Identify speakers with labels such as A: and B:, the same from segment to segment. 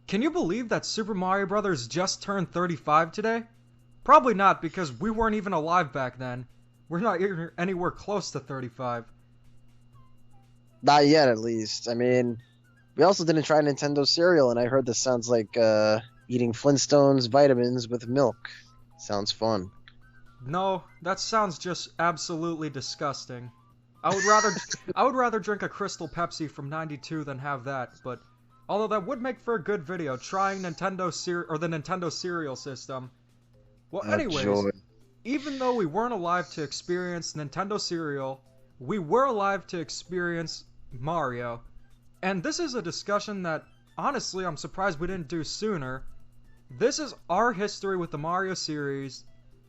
A: Can you believe that Super Mario Bros. Just turned 35 today? Probably not, because we weren't even alive back then. We're not anywhere close to 35.
B: Not yet, at least. I mean, we also didn't try Nintendo cereal, and I heard this sounds like eating Flintstones vitamins with milk. Sounds fun.
A: No, that sounds just absolutely disgusting. I would rather I would rather drink a Crystal Pepsi from '92 than have that, but although that would make for a good video trying the Nintendo cereal system. Well,
B: Oh,
A: anyways,
B: joy.
A: even though we weren't alive to experience Nintendo cereal, we were alive to experience Mario. And this is a discussion that honestly I'm surprised we didn't do sooner. This is our history with the Mario series,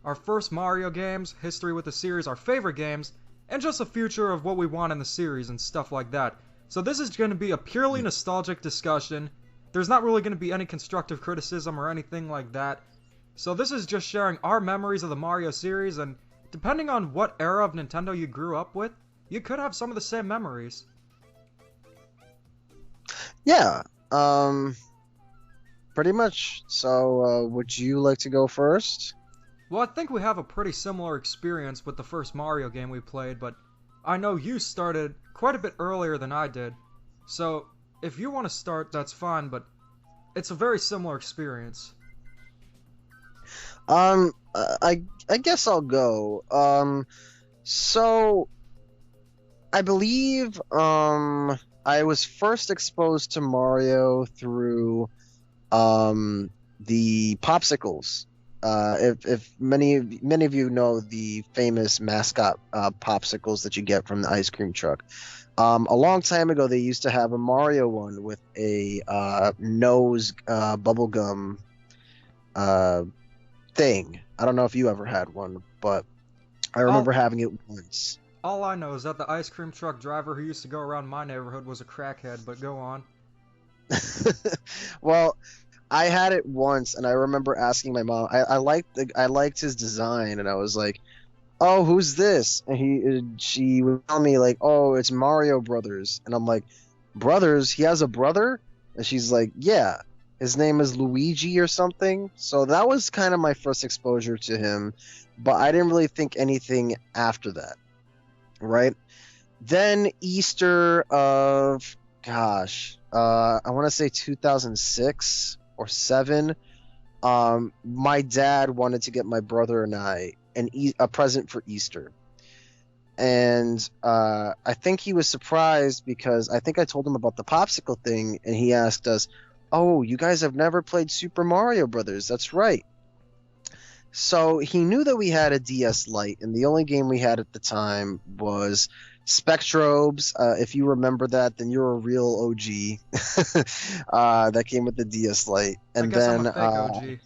A: our first Mario games, history with the series, our favorite games, and just a future of what we want in the series and stuff like that. So this is going to be a purely nostalgic discussion. There's not really going to be any constructive criticism or anything like that. So this is just sharing our memories of the Mario series, and depending on what era of Nintendo you grew up with, you could have some of the same memories.
B: Yeah. Pretty much. So, would you like to go first?
A: Well, I think we have a pretty similar experience with the first Mario game we played, but I know you started quite a bit earlier than I did. So, if you want to start, that's fine, but it's a very similar experience.
B: I guess I'll go. So I believe I was first exposed to Mario through the popsicles. If many of you know the famous mascot popsicles that you get from the ice cream truck. A long time ago, they used to have a Mario one with a nose bubblegum thing. I don't know if you ever had one, but I remember
A: All,
B: having it once.
A: all I know is that the ice cream truck driver who used to go around my neighborhood was a crackhead, but go on.
B: Well, I had it once, and I remember asking my mom. I liked his design, and I was like, "Oh, who's this?" And she would tell me like, "Oh, it's Mario Brothers," and I'm like, "Brothers? He has a brother?" And she's like, "Yeah, his name is Luigi or something." So that was kind of my first exposure to him, but I didn't really think anything after that, right? Then Easter of, gosh, I want to say 2006 or 7. My dad wanted to get my brother and I a present for Easter. And I think he was surprised because I think I told him about the popsicle thing, and he asked us, "Oh, you guys have never played Super Mario Brothers?" That's right. So he knew that we had a DS Lite, and the only game we had at the time was Spectrobes. If you remember that, then you're a real OG. That came with the DS Lite,
A: I
B: and
A: guess I'm a
B: then
A: fake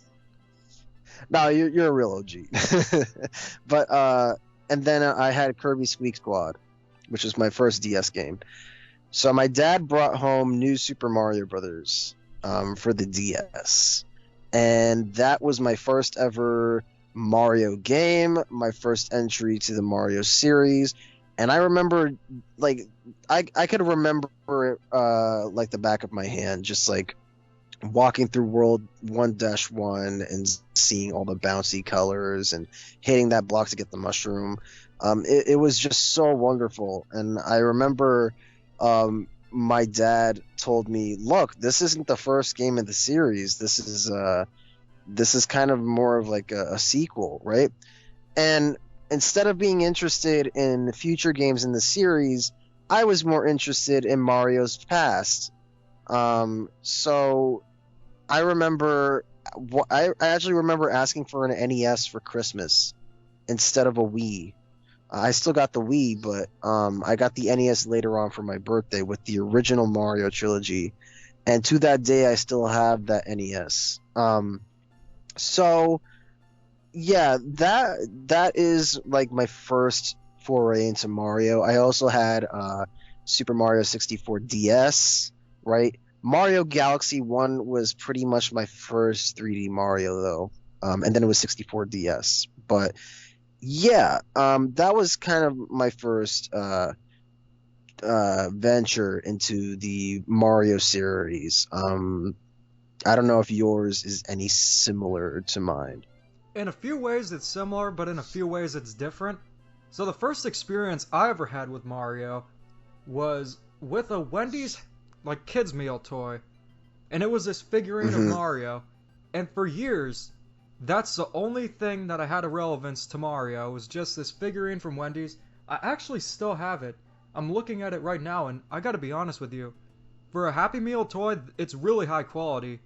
A: OG.
B: no, you're a real OG. But and then I had Kirby Squeak Squad, which was my first DS game. So my dad brought home New Super Mario Brothers for the DS, and that was my first ever Mario game, my first entry to the Mario series. And I remember, like, I could remember it like the back of my hand, just like walking through World 1-1 and seeing all the bouncy colors and hitting that block to get the mushroom. It was just so wonderful. And I remember my dad told me, "Look, this isn't the first game in the series. This is kind of more of like a sequel, right?" And instead of being interested in future games in the series, I was more interested in Mario's past. So I remember, I actually remember asking for an NES for Christmas instead of a Wii. I still got the Wii, but I got the NES later on for my birthday with the original Mario trilogy, and to that day, I still have that NES. So yeah, that is like my first foray into Mario. I also had Super Mario 64 DS, right? Mario Galaxy 1 was pretty much my first 3D Mario though. And then it was 64 DS. But yeah, that was kind of my first venture into the Mario series. I don't know if yours is any similar to mine.
A: In a few ways it's similar, but in a few ways it's different. So the first experience I ever had with Mario was with a Wendy's like kids meal toy, and it was this figurine of
B: Hmm.
A: Mario. And for years, that's the only thing that I had a relevance to Mario was just this figurine from Wendy's. I actually still have it. I'm looking at it right now, and I gotta be honest with you. For a Happy Meal toy, it's really high quality.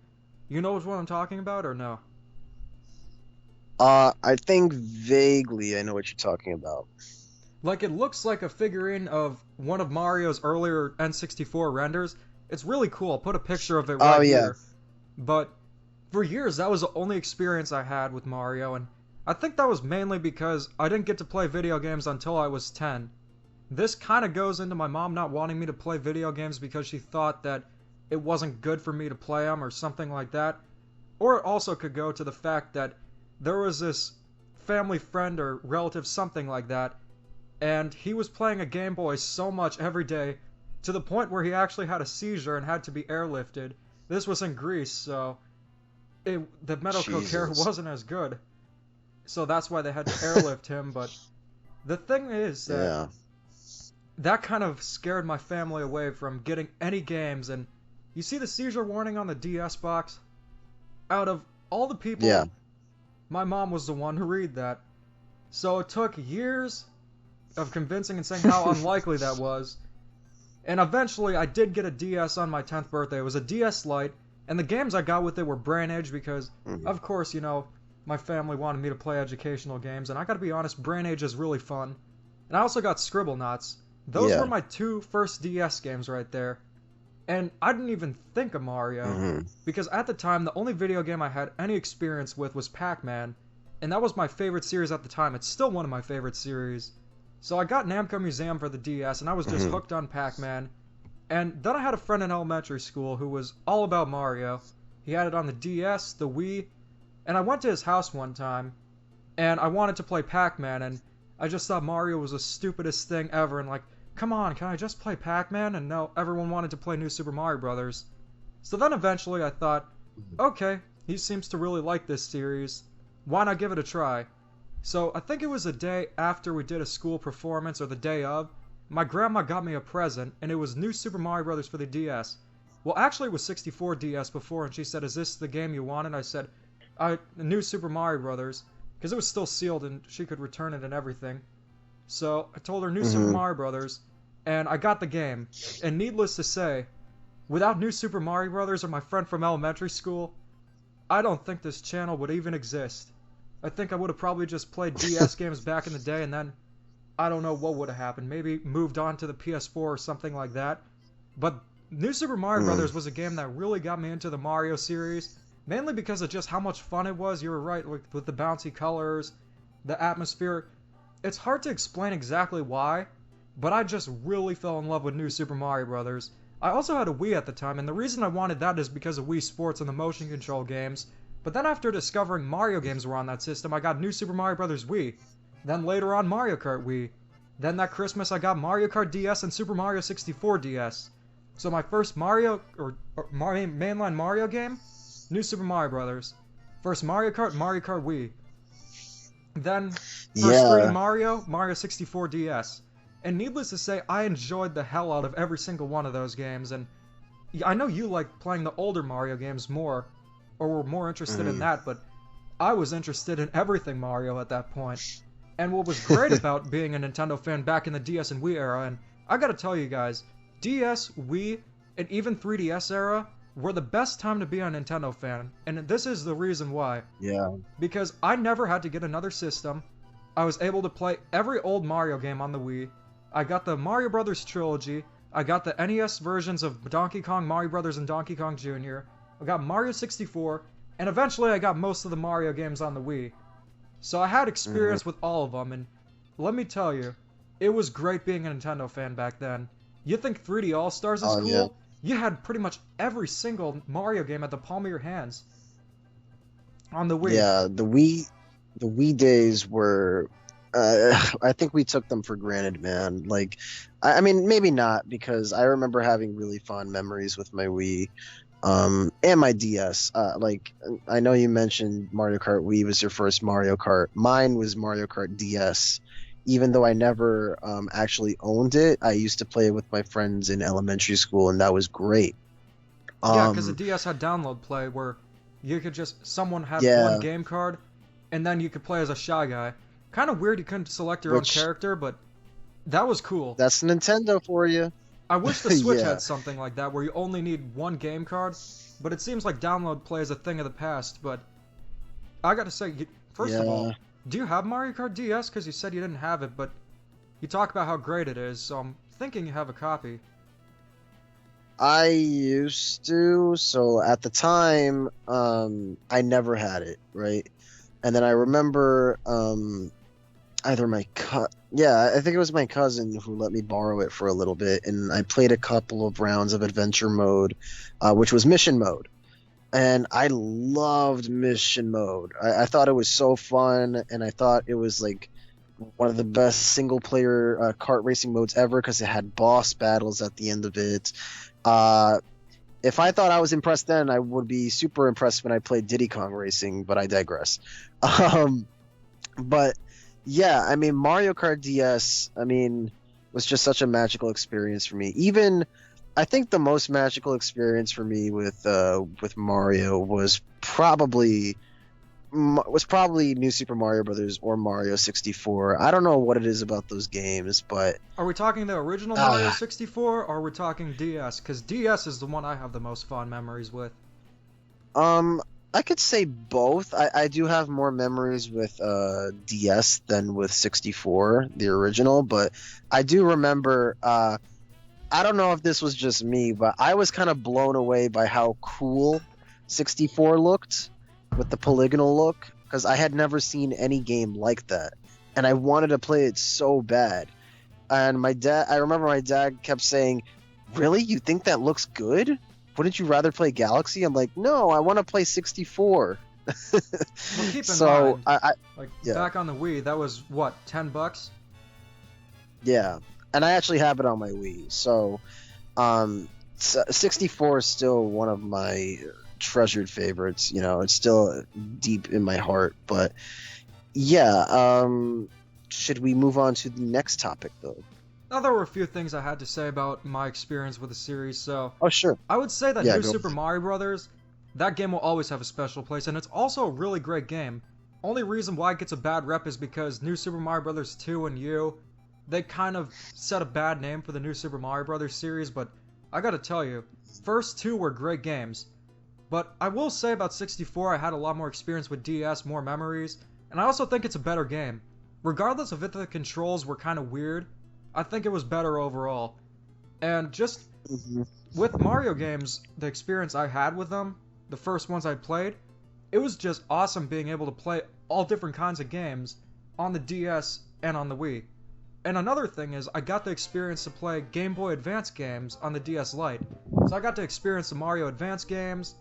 A: You know what I'm talking about, or no?
B: I think vaguely I know what you're talking about.
A: Like, it looks like a figurine of one of Mario's earlier N64 renders. It's really cool. I'll put a picture of it
B: Oh
A: right
B: yeah.
A: here. But for years, that was the only experience I had with Mario, and I think that was mainly because I didn't get to play video games until I was 10. This kind of goes into my mom not wanting me to play video games because she thought that it wasn't good for me to play them or something like that. Or it also could go to the fact that there was this family friend or relative, something like that, and he was playing a Game Boy so much every day to the point where he actually had a seizure and had to be airlifted. This was in Greece, so the medical care
B: Jesus.
A: wasn't as good. So that's why they had to airlift him, but the thing is that
B: Yeah.
A: that kind of scared my family away from getting any games. And you see the seizure warning on the DS box? Out of all the people,
B: Yeah.
A: my mom was the one who read that. So it took years of convincing and saying how unlikely that was. And eventually I did get a DS on my 10th birthday. It was a DS Lite, and the games I got with it were Brain Age because,
B: Mhm.
A: of course, my family wanted me to play educational games, and I gotta be honest, Brain Age is really fun. And I also got Scribblenauts. Those were
B: Yeah.
A: my two first DS games right there. And I didn't even think of Mario,
B: Hmm.
A: because at the time, the only video game I had any experience with was Pac-Man, and that was my favorite series at the time. It's still one of my favorite series. So I got Namco Museum for the DS, and I was just
B: Hmm.
A: hooked on Pac-Man. And then I had a friend in elementary school who was all about Mario. He had it on the DS, the Wii, and I went to his house one time, and I wanted to play Pac-Man, and I just thought Mario was the stupidest thing ever, and like, come on, can I just play Pac-Man? And no, everyone wanted to play New Super Mario Brothers. So then eventually I thought, okay, he seems to really like this series. Why not give it a try? So I think it was a day after we did a school performance, or the day of, my grandma got me a present, and it was New Super Mario Brothers for the DS. Well, actually it was 64 DS before, and she said, is this the game you wanted? I said, New Super Mario Brothers, because it was still sealed and she could return it and everything. So I told her New Super
B: Hmm.
A: Mario Brothers, and I got the game. And needless to say, without New Super Mario Brothers or my friend from elementary school, I don't think this channel would even exist. I think I would have probably just played DS games back in the day, and then I don't know what would have happened. Maybe moved on to the PS4 or something like that. But New Super Mario
B: Mm.
A: Brothers was a game that really got me into the Mario series, mainly because of just how much fun it was. You were right, with the bouncy colors, the atmosphere. It's hard to explain exactly why, but I just really fell in love with New Super Mario Brothers. I also had a Wii at the time, and the reason I wanted that is because of Wii Sports and the motion control games. But then after discovering Mario games were on that system, I got New Super Mario Bros. Wii. Then later on Mario Kart Wii. Then that Christmas I got Mario Kart DS and Super Mario 64 DS. So my first mainline Mario game, New Super Mario Bros. First Mario Kart Wii. Then first 3D
B: Yeah.
A: Mario 64 DS. And needless to say, I enjoyed the hell out of every single one of those games, and I know you like playing the older Mario games more, or were more interested in
B: Mhm.
A: that, but I was interested in everything Mario at that point. And what was great about being a Nintendo fan back in the DS and Wii era, and I gotta tell you guys, DS, Wii, and even 3DS era were the best time to be a Nintendo fan, and this is the reason why.
B: Yeah.
A: Because I never had to get another system. I was able to play every old Mario game on the Wii. I got the Mario Brothers trilogy. I got the NES versions of Donkey Kong, Mario Brothers, and Donkey Kong Jr. I got Mario 64, and eventually I got most of the Mario games on the Wii. So I had experience with all of them, and let me tell you, it was great being a Nintendo fan back then. You think 3D All-Stars is
B: Oh,
A: cool?
B: yeah.
A: You had pretty much every single Mario game at the palm of your hands on the Wii.
B: Yeah. The Wii days were. I think we took them for granted, man. Like, I mean, maybe not because I remember having really fond memories with my Wii. And my DS. Like I know you mentioned Mario Kart Wii was your first Mario Kart. Mine was Mario Kart DS. Even though I never actually owned it, I used to play it with my friends in elementary school, and that was great.
A: Yeah, because the
B: Um,
A: DS had download play where you could just someone had one
B: yeah,
A: game card, and then you could play as a Shy Guy. Kind of weird you couldn't select your own
B: which
A: character, but that was cool.
B: that's Nintendo for you.
A: I wish the Switch
B: Yeah,
A: had something like that where you only need one game card, but it seems like download play is a thing of the past. But I gotta say, first of all,
B: yeah.
A: do you have Mario Kart DS? Because you said you didn't have it, but you talk about how great it is, so I'm thinking you have a copy.
B: I used to, so at the time, I never had it, right? And then I remember, either yeah, I think it was my cousin who let me borrow it for a little bit, and I played a couple of rounds of adventure mode, which was mission mode. And I loved mission mode. I thought it was so fun, and I thought it was like one of the best single player kart racing modes ever because it had boss battles at the end of it. Uh, if I thought I was impressed then, I would be super impressed when I played Diddy Kong Racing, but I digress. Um, but yeah, I mean, Mario Kart DS, I mean, was just such a magical experience for me. Even I think the most magical experience for me with Mario was probably New Super Mario Brothers or Mario 64. I don't know what it is about those games, but
A: Are we talking the original Mario 64, or are we talking DS? Because DS is the one I have the most fond memories with.
B: um I could say both. I do have more memories with DS than with 64, the original, but I do remember I don't know if this was just me, but I was kind of blown away by how cool 64 looked with the polygonal look because I had never seen any game like that, and I wanted to play it so bad. And I remember my dad kept saying, "Really? You think that looks good? Wouldn't you rather play Galaxy?" I'm like, "No, I want to play 64."
A: Well, keep in
B: So
A: mind, like
B: yeah,
A: back on the Wii, that was what, $10?
B: yeah, and I actually have it on my Wii. So 64 is still one of my treasured favorites. You know, it's still deep in my heart. But yeah, should we move on to the next topic though?
A: Now, there were a few things I had to say about my experience with the series, so
B: Oh, sure.
A: I would say that
B: Yeah,
A: New
B: go.
A: Super Mario Bros., that game will always have a special place, and it's also a really great game. Only reason why it gets a bad rep is because New Super Mario Bros. 2 and U, they kind of set a bad name for the New Super Mario Bros. Series, but I gotta tell you, first two were great games. But I will say about 64, I had a lot more experience with DS, more memories, and I also think it's a better game. Regardless of if the controls were kind of weird, I think it was better overall. And just
B: Mhm.
A: with Mario games, the experience I had with them, the first ones I played, it was just awesome being able to play all different kinds of games on the DS and on the Wii. And another thing is, I got the experience to play Game Boy Advance games on the DS Lite. So I got to experience the Mario Advance games,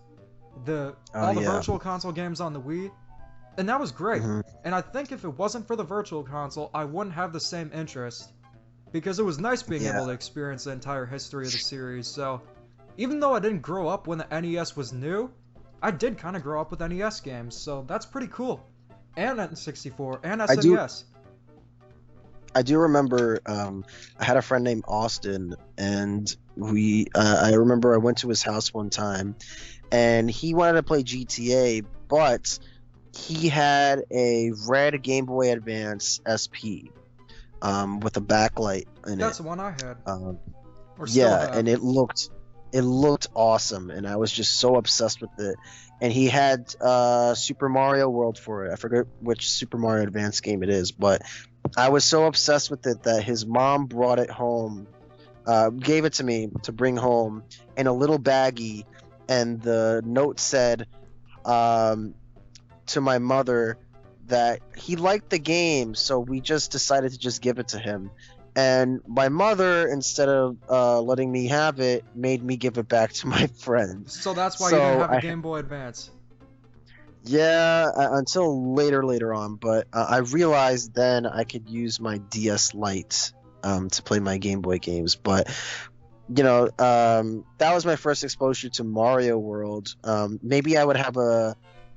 B: Oh
A: all the
B: yeah.
A: Virtual Console games on the Wii, and that was great.
B: Mhm.
A: And I think if it wasn't for the Virtual Console, I wouldn't have the same interest. Because it was nice being
B: Yeah.
A: able to experience the entire history of the series, so even though I didn't grow up when the NES was new, I did kind of grow up with NES games, so that's pretty cool. And N64, and
B: I do.
A: SNES.
B: I do remember. I had a friend named Austin, and we. I remember I went to his house one time, and he wanted to play GTA, but he had a red Game Boy Advance SP, with a backlight in
A: That's
B: it.
A: the one I had,
B: Um,
A: or still
B: yeah,
A: have.
B: and it looked awesome, and I was just so obsessed with it. And he had Super Mario World for it. I forget which Super Mario Advance game it is, but I was so obsessed with it that his mom brought it home, gave it to me to bring home in a little baggie, and the note said, um, to my mother that he liked the game, so we just decided to just give it to him. And my mother, instead of letting me have it, made me give it back to my friend.
A: So that's why you didn't
B: So
A: have a Game Boy Advance.
B: yeah, until later on, but I realized then I could use my DS Lite to play my Game Boy games. But that was my first exposure to Mario World. Maybe I would have a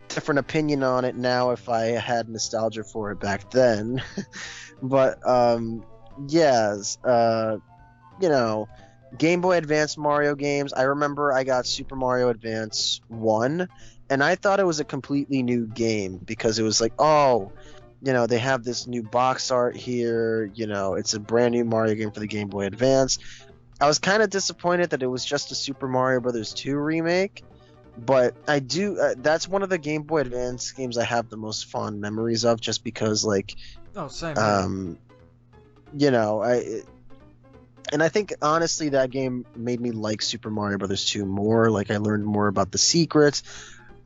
B: different opinion on it now if I had nostalgia for it back then. But yes, you know, Game Boy Advance Mario games. I remember I got Super Mario Advance 1, and I thought it was a completely new game because it was like, oh, they have this new box art here. It's a brand new Mario game for the Game Boy Advance. I was kind of disappointed that it was just a Super Mario Brothers 2 remake, but I do. That's one of the Game Boy Advance games I have the most fond memories of, just because, like,
A: Oh, same here.
B: you know, I and I think honestly that game made me like Super Mario Brothers 2 more. Like, I learned more about the secrets.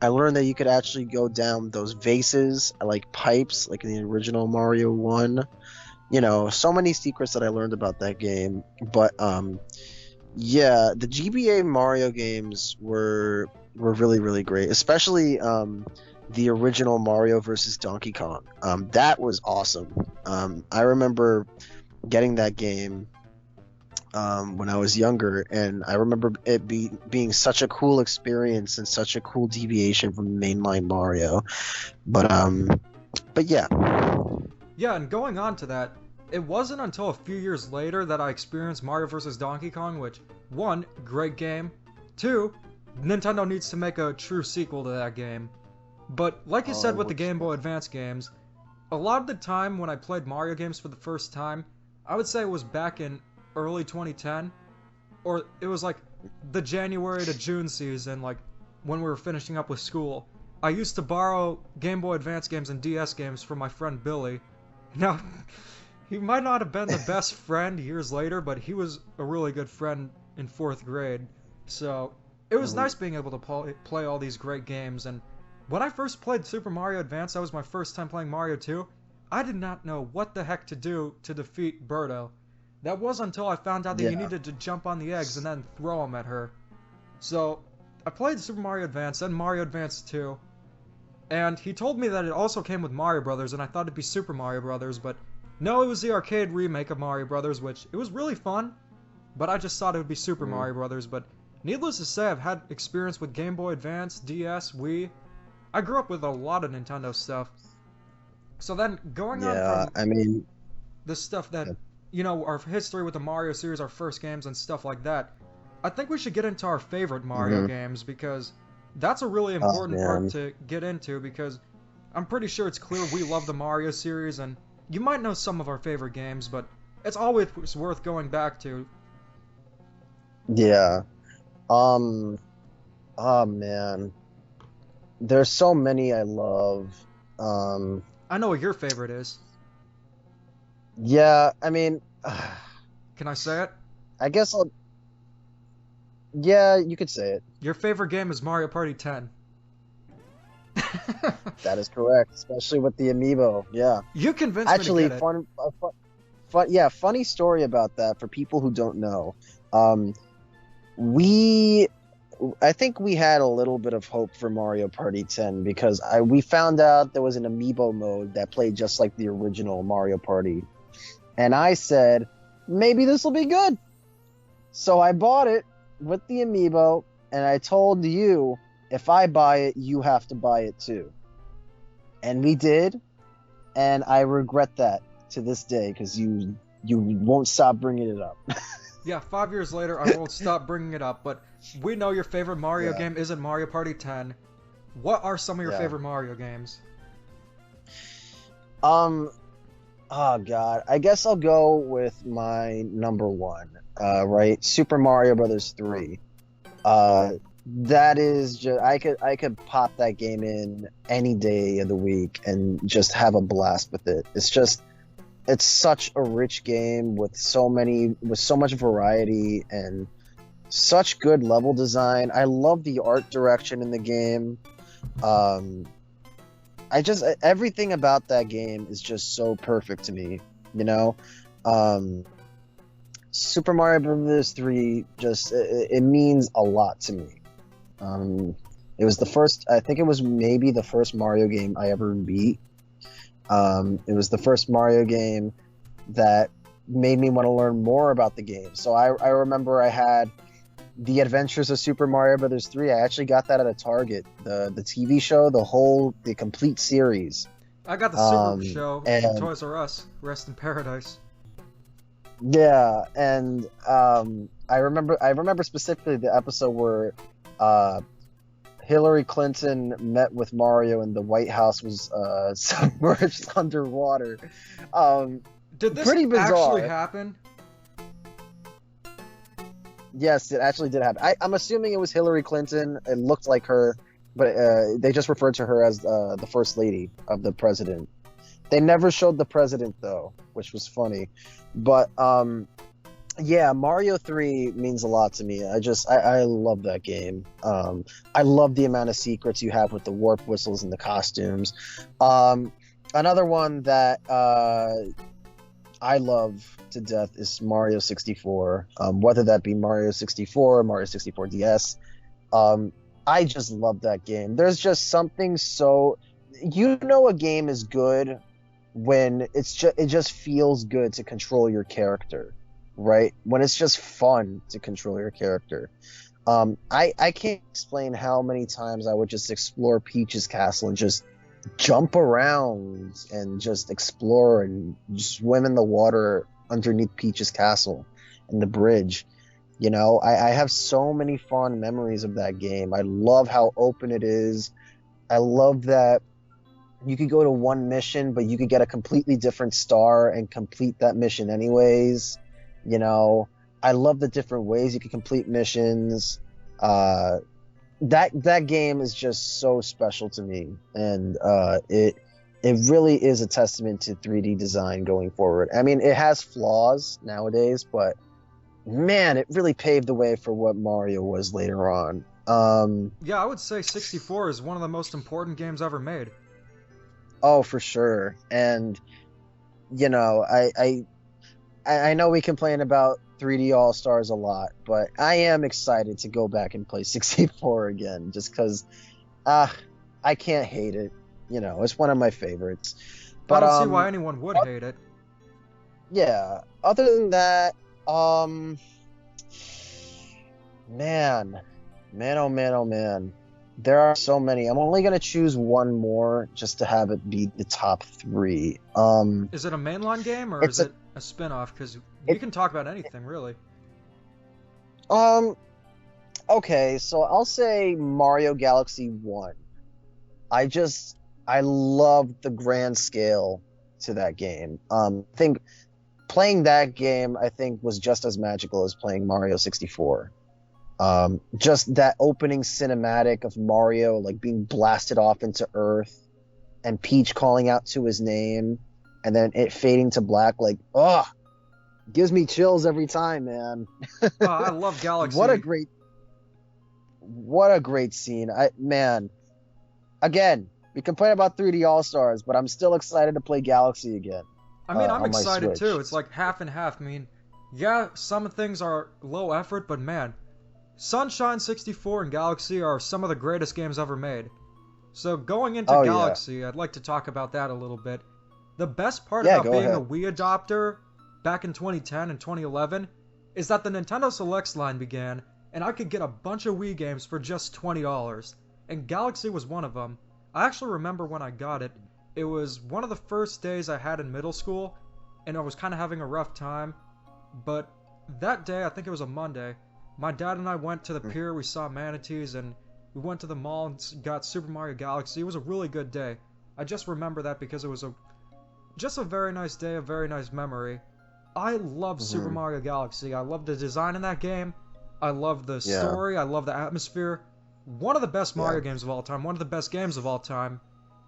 B: I learned that you could actually go down those vases, like pipes, like in the original Mario 1. So many secrets that I learned about that game. But yeah, the GBA Mario games were really really great, especially the original Mario versus Donkey Kong. That was awesome. I remember getting that game when I was younger, and I remember it being such a cool experience and such a cool deviation from mainline Mario. But yeah.
A: Yeah, and going on to that, it wasn't until a few years later that I experienced Mario vs. Donkey Kong, which, one, great game, two, Nintendo needs to make a true sequel to that game. But like you said with the Game Boy Advance games, a lot of the time when I played Mario games for the first time, I would say it was back in early 2010, or it was like the January to June season, like when we were finishing up with school. I used to borrow Game Boy Advance games and DS games from my friend Billy. Now, he might not have been the best friend years later, but he was a really good friend in 4th grade. So, it was nice being able to play all these great games. And when I first played Super Mario Advance, that was my first time playing Mario 2. I did not know what the heck to do to defeat Birdo. That was until I found out that you
B: Yeah.
A: needed to jump on the eggs and then throw them at her. So, I played Super Mario Advance and Mario Advance 2. And he told me that it also came with Mario Brothers, and I thought it'd be Super Mario Brothers, but no, it was the arcade remake of Mario Brothers, which it was really fun, but I just thought it would be Super
B: Mm.
A: Mario Brothers. But needless to say, I've had experience with Game Boy Advance, DS, Wii. I grew up with a lot of Nintendo stuff. So then, going on
B: Yeah,
A: from
B: I mean,
A: the stuff that, our history with the Mario series, our first games, and stuff like that, I think we should get into our favorite Mario
B: mhm.
A: games, because that's a really
B: Oh
A: important part
B: man.
A: to get into, because I'm pretty sure it's clear we love the Mario series, and you might know some of our favorite games, but it's always worth going back to.
B: Yeah. Um. Oh man. There's so many I love. Um.
A: I know what your favorite is.
B: Yeah. I mean,
A: Can I say it?
B: I guess I'll. Yeah, you could say it.
A: Your favorite game is Mario Party 10.
B: That is correct, especially with the amiibo. Yeah.
A: You convinced me to
B: Actually,
A: get it.
B: fun. Yeah, funny story about that for people who don't know. Um, we, I think we had a little bit of hope for Mario Party 10 because we found out there was an amiibo mode that played just like the original Mario Party, and I said maybe this will be good. So I bought it with the amiibo, and I told you if I buy it, you have to buy it too. And we did, and I regret that to this day because you won't stop bringing it up.
A: Yeah, 5 years later, I won't stop bringing it up, but we know your favorite Mario
B: Yeah,
A: game isn't Mario Party 10. What are some of your
B: yeah.
A: favorite Mario games?
B: Um. Oh God, I guess I'll go with my number one. Right, Super Mario Brothers 3. That is just I could pop that game in any day of the week and just have a blast with it. It's such a rich game with so much variety and such good level design. I love the art direction in the game. Um, everything about that game is just so perfect to me. You know, um, Super Mario Bros. 3 it means a lot to me. It was the first. I think it was maybe the first Mario game I ever beat. It was the first Mario game that made me want to learn more about the game. So I remember I had The Adventures of Super Mario Brothers 3. I actually got that at a Target. The TV show, the complete series.
A: I got the Super Show from
B: And
A: Toys R Us. Rest in paradise.
B: yeah, and I remember specifically the episode where Hillary Clinton met with Mario and the White House was submerged underwater.
A: Did this
B: Pretty bizarre.
A: actually happen?
B: Yes, it actually did happen. I'm assuming it was Hillary Clinton. It looked like her, but they just referred to her as the first lady of the president. They never showed the president though, which was funny. But yeah, Mario 3 means a lot to me. I love that game. I love the amount of secrets you have with the warp whistles and the costumes. Another one that I love to death is Mario 64. Whether that be Mario 64 or Mario 64 DS. I just love that game. There's just something so... a game is good when it just feels good to control your character, right? When it's just fun to control your character. I can't explain how many times I would just explore Peach's castle and just jump around and just explore and swim in the water underneath Peach's castle and the bridge. I have so many fond memories of that game. I love how open it is. I love that you could go to one mission, but you could get a completely different star and complete that mission anyways. I love the different ways you can complete missions. That game is just so special to me, and it really is a testament to 3D design going forward. I mean, it has flaws nowadays, but man, it really paved the way for what Mario was later on.
A: Yeah, I would say 64 is one of the most important games ever made.
B: Oh, for sure. And I know we complain about 3D All-Stars a lot, but I am excited to go back and play 64 again, just because I can't hate it. It's one of my favorites. But
A: I don't see why anyone would hate it.
B: Yeah. Other than that, man, oh man. There are so many. I'm only going to choose one more just to have it be the top 3.
A: Is it a mainline game, or is it a spin-off? Because we can talk about anything, really.
B: Okay, so I'll say Mario Galaxy 1. I love the grand scale to that game. I think playing that game, was just as magical as playing Mario 64. Just that opening cinematic of Mario like being blasted off into Earth and Peach calling out to his name and then it fading to black, gives me chills every time, man.
A: I love Galaxy.
B: What a great scene. Again, we complain about 3D All-Stars, but I'm still excited to play Galaxy again.
A: I mean, I'm excited too. It's like half and half. I mean, yeah, some things are low effort, but man, Sunshine 64 and Galaxy are some of the greatest games ever made. So going into Galaxy, yeah. I'd like to talk about that a little bit. The best part about being a Wii adopter back in 2010 and 2011 is that the Nintendo Selects line began, and I could get a bunch of Wii games for just $20, and Galaxy was one of them. I actually remember when I got it. It was one of the first days I had in middle school, and I was kind of having a rough time, but that day, I think it was a Monday, my dad and I went to the pier, we saw manatees, and we went to the mall and got Super Mario Galaxy. It was a really good day. I just remember that because it was just a very nice day, a very nice memory. I love Super Mario Galaxy. I love the design in that game. I love the story. I love the atmosphere. One of the best Mario games of all time. One of the best games of all time.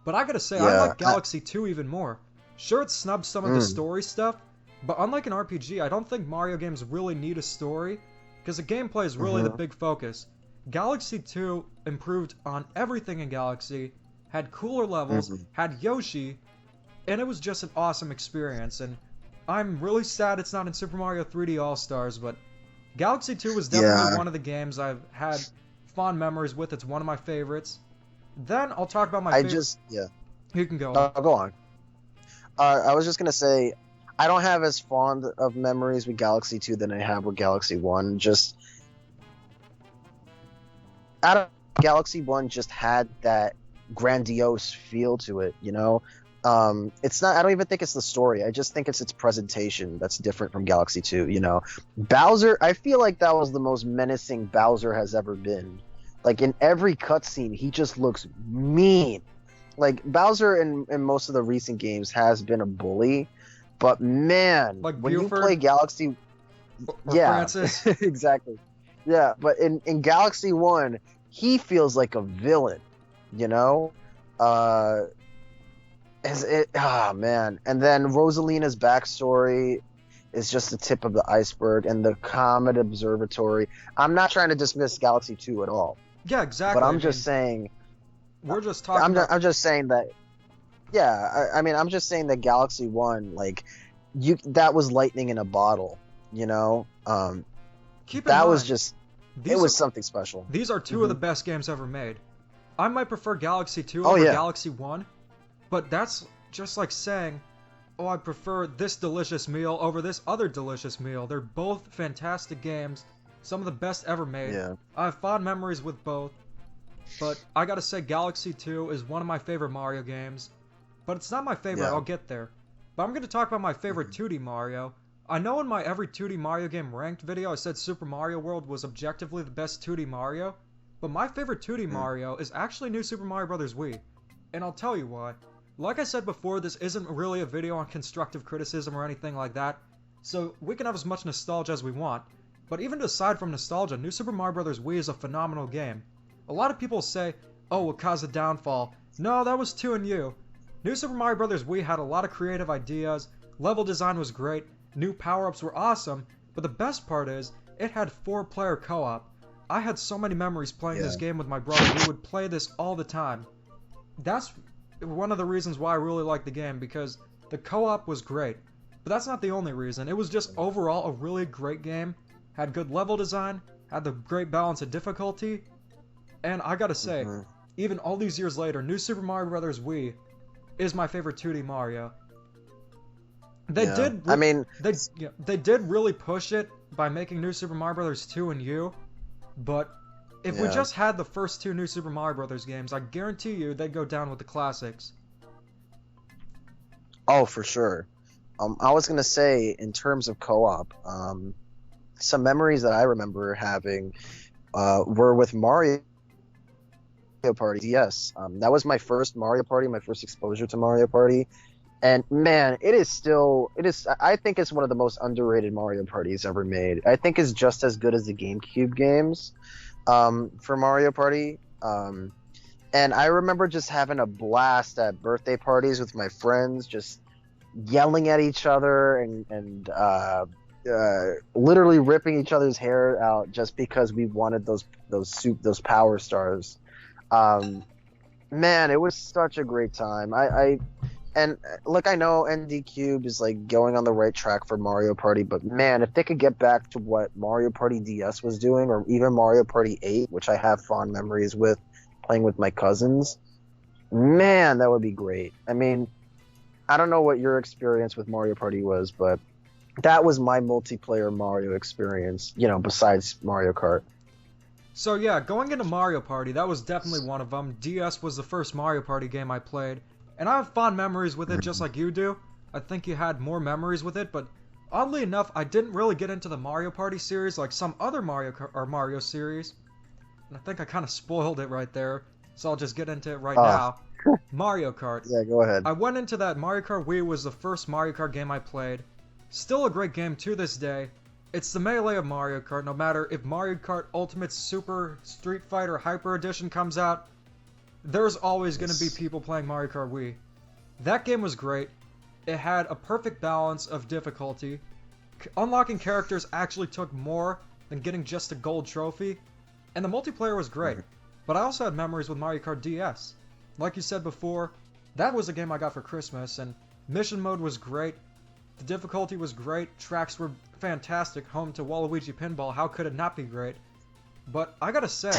A: But I gotta say, I like Galaxy 2 even more. Sure, it snubs some of the story stuff, but unlike an RPG, I don't think Mario games really need a story, because the gameplay is really the big focus. Galaxy 2 improved on everything in Galaxy, had cooler levels, had Yoshi, and it was just an awesome experience. And I'm really sad it's not in Super Mario 3D All-Stars, but Galaxy 2 was definitely one of the games I've had fond memories with. It's one of my favorites. Then I'll talk about my favorite. You can go on.
B: Go on. I was just gonna say, I don't have as fond of memories with Galaxy 2 than I have with Galaxy 1. Just out of Galaxy 1 just had that grandiose feel to it, you know? It's not, I don't even think it's the story. I just think it's its presentation that's different from Galaxy 2, you know? Bowser, I feel like that was the most menacing Bowser has ever been. Like, in every cutscene, he just looks mean. Like, Bowser in most of the recent games has been a bully, but man,
A: Like
B: when
A: Buford?
B: you play Galaxy...
A: Or
B: Yeah,
A: Francis?
B: exactly. Yeah, but in Galaxy 1, he feels like a villain, you know? Man. And then Rosalina's backstory is just the tip of the iceberg, and the Comet Observatory. I'm not trying to dismiss Galaxy 2 at all,
A: Yeah, exactly.
B: but I'm just saying...
A: We're just talking about...
B: I'm just saying that... Yeah, I mean, I'm just saying that Galaxy 1, like, that was lightning in a bottle, you know?
A: Keep in
B: That
A: mind,
B: was just... It was something special.
A: These are two of the best games ever made. I might prefer Galaxy 2
B: Oh,
A: over
B: yeah.
A: Galaxy 1, but that's just like saying, oh, I prefer this delicious meal over this other delicious meal. They're both fantastic games, some of the best ever made.
B: Yeah.
A: I have fond memories with both, but I gotta say Galaxy 2 is one of my favorite Mario games. But it's not my favorite,
B: Yeah.
A: I'll get there. But I'm gonna talk about my favorite 2D Mario. I know in my every 2D Mario game ranked video I said Super Mario World was objectively the best 2D Mario, but my favorite 2D Mario is actually New Super Mario Bros. Wii. And I'll tell you why. Like I said before, this isn't really a video on constructive criticism or anything like that, so we can have as much nostalgia as we want. But even aside from nostalgia, New Super Mario Bros. Wii is a phenomenal game. A lot of people say, oh, it caused a downfall. No, that was 2 and U. New Super Mario Bros. Wii had a lot of creative ideas, level design was great, new power-ups were awesome, but the best part is, it had 4-player co-op. I had so many memories playing this game with my brother. We would play this all the time. That's one of the reasons why I really like the game, because the co-op was great. But that's not the only reason. It was just overall a really great game. Had good level design, had the great balance of difficulty, and I gotta say, even all these years later, New Super Mario Bros. Wii is my favorite 2D Mario. They did really push it by making New Super Mario Bros. 2 and U, but if we just had the first 2 New Super Mario Bros. Games, I guarantee you they'd go down with the classics.
B: Oh, for sure. I was gonna say, in terms of co-op, some memories that I remember having were with Mario Party DS. That was my first Mario Party, my first exposure to Mario Party. And man, I think it's one of the most underrated Mario Parties ever made. I think it's just as good as the GameCube games for Mario Party. And I remember just having a blast at birthday parties with my friends, just yelling at each other and literally ripping each other's hair out just because we wanted those power stars. Man, it was such a great time. And look, I know ND Cube is like going on the right track for Mario Party, but man, if they could get back to what Mario Party DS was doing, or even Mario Party 8, which I have fond memories with playing with my cousins, man, that would be great. I mean, I don't know what your experience with Mario Party was, but that was my multiplayer Mario experience, you know, besides Mario Kart.
A: So yeah, going into Mario Party, that was definitely one of them. DS was the first Mario Party game I played. And I have fond memories with it just like you do. I think you had more memories with it, but oddly enough, I didn't really get into the Mario Party series like some other Mario series. And I think I kind of spoiled it right there, so I'll just get into it right now. Mario Kart.
B: Yeah, go ahead.
A: I went into that. Mario Kart Wii was the first Mario Kart game I played. Still a great game to this day. It's the melee of Mario Kart, no matter if Mario Kart Ultimate Super Street Fighter Hyper Edition comes out. There's always going to be people playing Mario Kart Wii. That game was great. It had a perfect balance of difficulty. Unlocking characters actually took more than getting just a gold trophy. And the multiplayer was great. But I also had memories with Mario Kart DS. Like you said before, that was a game I got for Christmas, and mission mode was great. The difficulty was great. Tracks were fantastic. Home to Waluigi Pinball. How could it not be great? But I gotta say,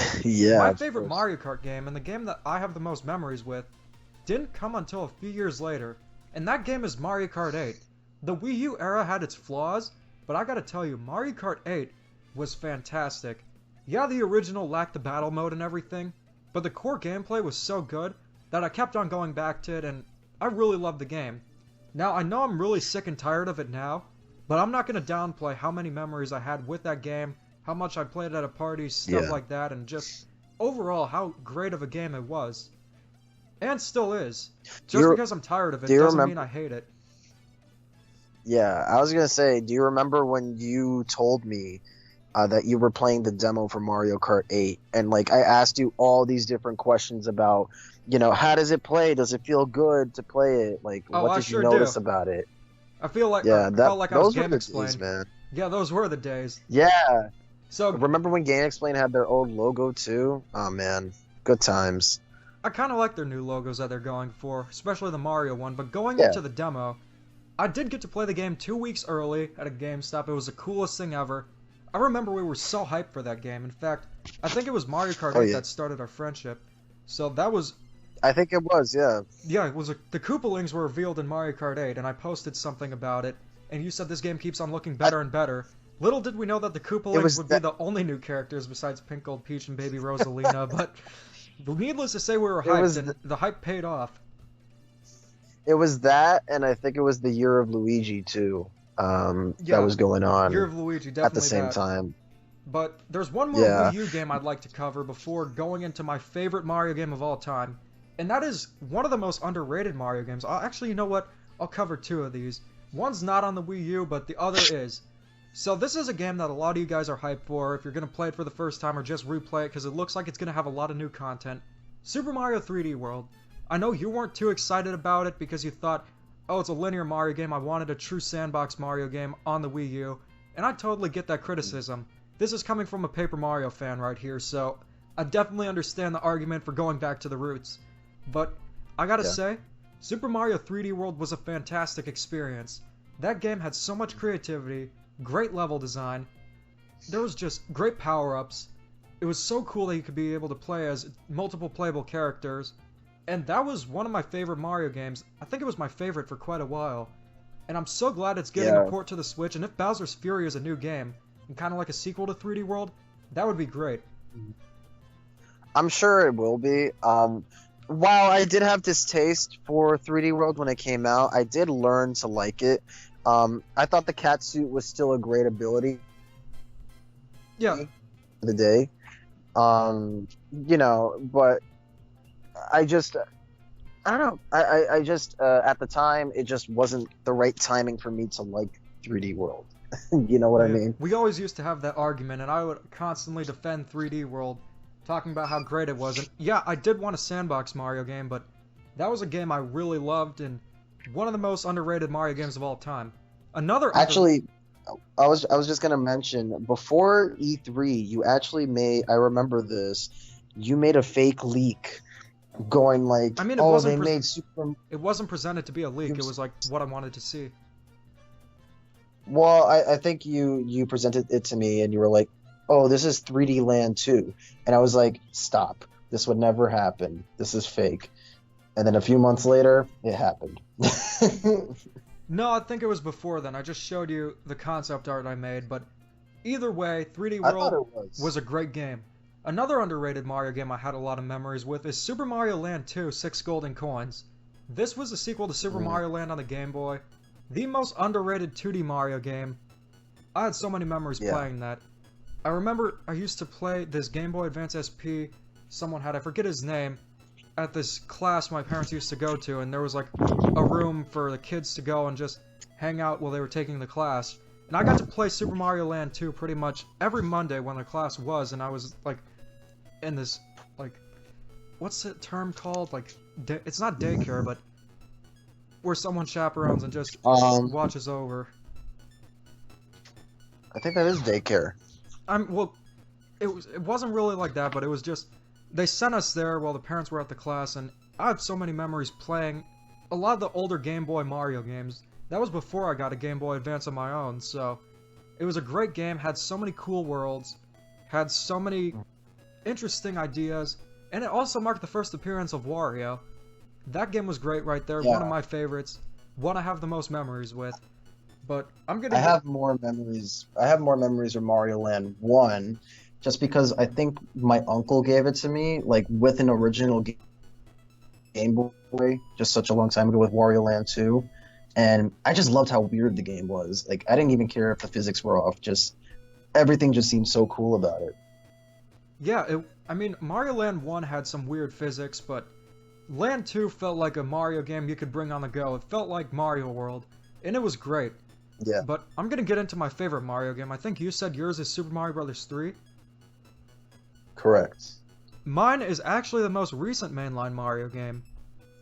A: my favorite Mario Kart game, and the game that I have the most memories with, didn't come until a few years later, and that game is Mario Kart 8. the Wii U era had its flaws, but I gotta tell you, Mario Kart 8 was fantastic. Yeah, the original lacked the battle mode and everything, but the core gameplay was so good that I kept on going back to it, and I really loved the game. Now, I know I'm really sick and tired of it now, but I'm not gonna downplay how many memories I had with that game, how much I played at a party, stuff like that, and just overall how great of a game it was. And still is. Just because I'm tired of it doesn't mean I hate it.
B: Yeah, I was gonna say, do you remember when you told me that you were playing the demo for Mario Kart 8, and like I asked you all these different questions about, you know, how does it play? Does it feel good to play it? Like, what did you notice about it?
A: I feel like I felt like I was Game Explained.
B: Man.
A: Yeah, those were the days.
B: Yeah.
A: So
B: remember when Game Explained had their old logo too? Oh man, good times.
A: I kind of like their new logos that they're going for, especially the Mario one. But going into the demo, I did get to play the game 2 weeks early at a GameStop. It was the coolest thing ever. I remember we were so hyped for that game. In fact, I think it was Mario Kart 8 that started our friendship. So that was...
B: I think it was, yeah.
A: Yeah, it was the Koopalings were revealed in Mario Kart 8, and I posted something about it, and you said this game keeps on looking better and better. Little did we know that the Koopalings would be the only new characters besides Pink Gold Peach and Baby Rosalina, but needless to say we were hyped, and the hype paid off.
B: It was that, and I think it was the Year of Luigi, too. That was going on
A: Year of Luigi, definitely
B: at the same time.
A: But there's one more Wii U game I'd like to cover before going into my favorite Mario game of all time, and that is one of the most underrated Mario games. Actually, you know what? I'll cover two of these. One's not on the Wii U, but the other is. So this is a game that a lot of you guys are hyped for if you're going to play it for the first time or just replay it because it looks like it's going to have a lot of new content. Super Mario 3D World. I know you weren't too excited about it because you thought, oh, it's a linear Mario game, I wanted a true sandbox Mario game on the Wii U, and I totally get that criticism. This is coming from a Paper Mario fan right here, so I definitely understand the argument for going back to the roots. But I gotta say, Super Mario 3D World was a fantastic experience. That game had so much creativity, great level design, there was just great power-ups, it was so cool that you could be able to play as multiple playable characters, and that was one of my favorite Mario games. I think it was my favorite for quite a while. And I'm so glad it's getting a port to the Switch, and if Bowser's Fury is a new game, and kind of like a sequel to 3D World, that would be great.
B: I'm sure it will be. While I did have distaste for 3D World when it came out, I did learn to like it. I thought the cat suit was still a great ability.
A: Yeah.
B: The day. You know, but I don't know. I just, at the time, it just wasn't the right timing for me to like 3D World. You know what I mean?
A: We always used to have that argument, and I would constantly defend 3D World, talking about how great it was. And yeah, I did want a sandbox Mario game, but that was a game I really loved, and one of the most underrated Mario games of all time.
B: Actually, I was just gonna mention, before E3, you actually made, I remember this, you made a fake leak going like,
A: it wasn't presented to be a leak, it was like what I wanted to see.
B: Well, I think you presented it to me and you were like, oh, this is 3D Land 2. And I was like, stop. This would never happen. This is fake. And then a few months later, it happened.
A: No, I think it was before then. I just showed you the concept art I made, but either way, 3D World was a great game. Another underrated Mario game I had a lot of memories with is Super Mario Land 2: 6 Golden Coins. This was a sequel to Super Mario Land on the Game Boy. The most underrated 2D Mario game. I had so many memories playing that. I remember I used to play this Game Boy Advance SP someone had, I forget his name, at this class my parents used to go to, and there was like a room for the kids to go and just hang out while they were taking the class. And I got to play Super Mario Land 2 pretty much every Monday when the class was, and I was like in this, like, what's the term called? Like, it's not daycare, but where someone chaperones and just watches over.
B: I think that is daycare.
A: Well, it wasn't really like that, but it was just, they sent us there while the parents were at the class, and I have so many memories playing a lot of the older Game Boy Mario games. That was before I got a Game Boy Advance of my own, so it was a great game, had so many cool worlds, had so many interesting ideas, and it also marked the first appearance of Wario. That game was great right there, one of my favorites, one I have the most memories with. But I'm
B: I
A: gonna get
B: have more memories. I have more memories of Mario Land 1 just because I think my uncle gave it to me like with an original Game Boy just such a long time ago with Wario Land 2. And I just loved how weird the game was. Like I didn't even care if the physics were off. Just everything just seemed so cool about it.
A: yeah. I mean, Mario Land 1 had some weird physics, but Land 2 felt like a Mario game you could bring on the go. It felt like Mario World, and it was great.
B: Yeah,
A: But I'm gonna get into my favorite Mario game. I think you said yours is Super Mario Bros. 3.
B: correct.
A: Mine is actually the most recent mainline Mario game.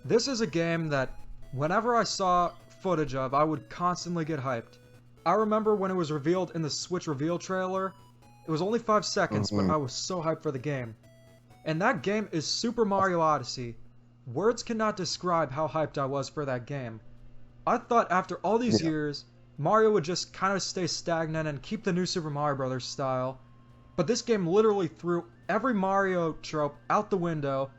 A: This is a game that, whenever I saw footage of, I would constantly get hyped. I remember when it was revealed in the Switch reveal trailer. It was only 5 seconds, but
B: Hmm.
A: I was so hyped for the game. And that game is Super Mario Odyssey. Words cannot describe how hyped I was for that game. I thought after all these
B: Yeah.
A: years, Mario would just kind of stay stagnant and keep the new Super Mario Bros. Style. But this game literally threw every Mario trope out the window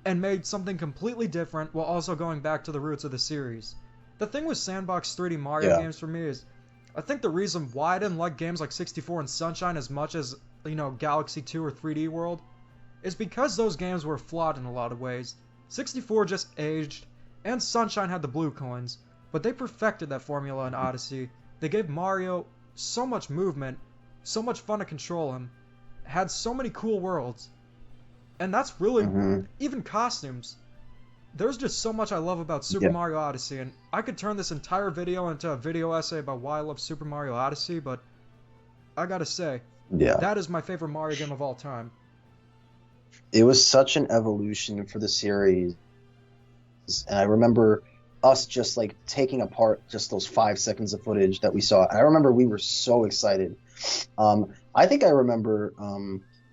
A: and made something completely different while also going back to the roots of the series. The thing with sandbox 3D Mario
B: Yeah.
A: games for me is I think the reason why I didn't like games like 64 and Sunshine as much as, Galaxy 2 or 3D World is because those games were flawed in a lot of ways. 64 just aged, and Sunshine had the blue coins, but they perfected that formula in Odyssey. They gave Mario so much movement, so much fun to control him, had so many cool worlds, and that's really,
B: Hmm.
A: even costumes. There's just so much I love about Super
B: Yeah.
A: Mario Odyssey, and I could turn this entire video into a video essay about why I love Super Mario Odyssey, but I gotta say,
B: Yeah.
A: that is my favorite Mario game of all time.
B: It was such an evolution for the series. And I remember us just like taking apart just those 5 seconds of footage that we saw. And I remember we were so excited. I think I remember